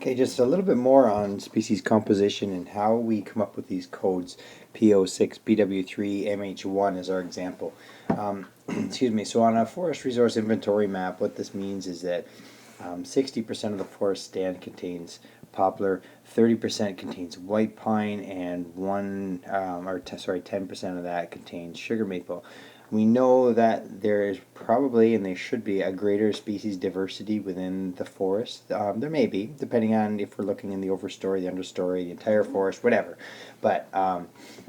Okay, just a little bit more on species composition and how we come up with these codes. PO6, PW3, MH1 is our example. Excuse me. So on a forest resource inventory map, what this means is that 60% of the forest stand contains poplar, 30% contains white pine, and 10% of that contains sugar maple. We know that there is probably, and there should be, a greater species diversity within the forest. There may be, depending on if we're looking in the overstory, the understory, the entire forest, whatever. But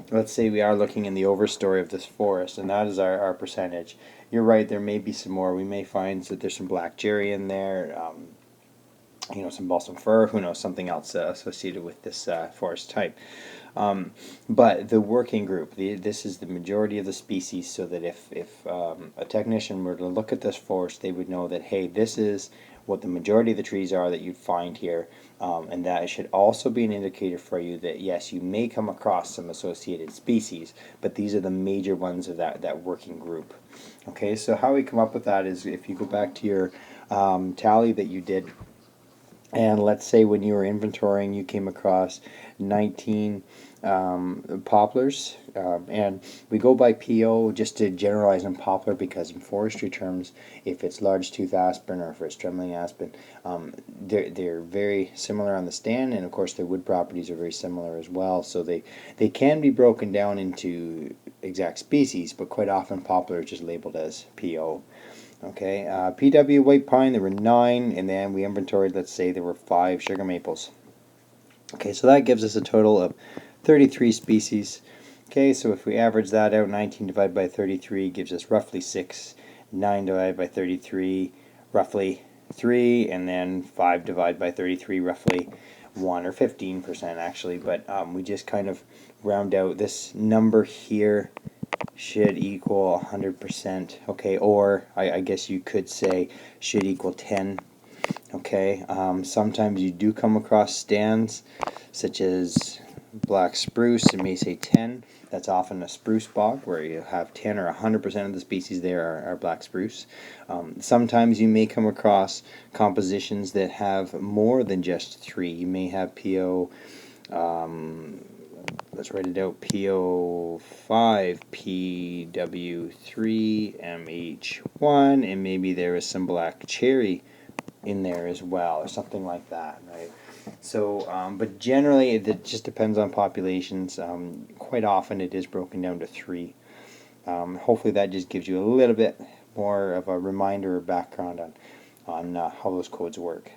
let's say we are looking in the overstory of this forest, and that is our percentage. You're right, there may be some more. We may find that there's some black cherry in there, some balsam fir, who knows, something else associated with this forest type. But the working group, this is the majority of the species, so that if a technician were to look at this forest, they would know that, hey, this is what the majority of the trees are that you'd find here, and that should also be an indicator for you that, yes, you may come across some associated species, but these are the major ones of that working group. Okay, so how we come up with that is if you go back to your tally that you did, and let's say when you were inventorying, you came across 19 poplars, and we go by PO just to generalize on poplar because in forestry terms, if it's large tooth aspen or if it's trembling aspen, they're very similar on the stand, and of course their wood properties are very similar as well. So they can be broken down into exact species, but quite often poplar is just labeled as PO. Okay, PW white pine, there were 9, and then we inventoried, let's say there were 5 sugar maples. Okay, so that gives us a total of 33 species. Okay, so if we average that out, 19 divided by 33 gives us roughly 6, 9 divided by 33, roughly 3, and then 5 divided by 33, roughly 1, or 15% actually, but we just kind of round out. This number here should equal 100%, okay, or I guess you could say should equal 10. Okay, sometimes you do come across stands such as black spruce, it may say 10. That's often a spruce bog where you have 10 or 100% of the species there are black spruce. Sometimes you may come across compositions that have more than just 3. You may have PO, let's write it out, PO5, PW3, MH1, and maybe there is some black cherry in there as well, or something like that, right? So, but generally it just depends on populations. Quite often it is broken down to 3. Hopefully that just gives you a little bit more of a reminder or background on how those codes work.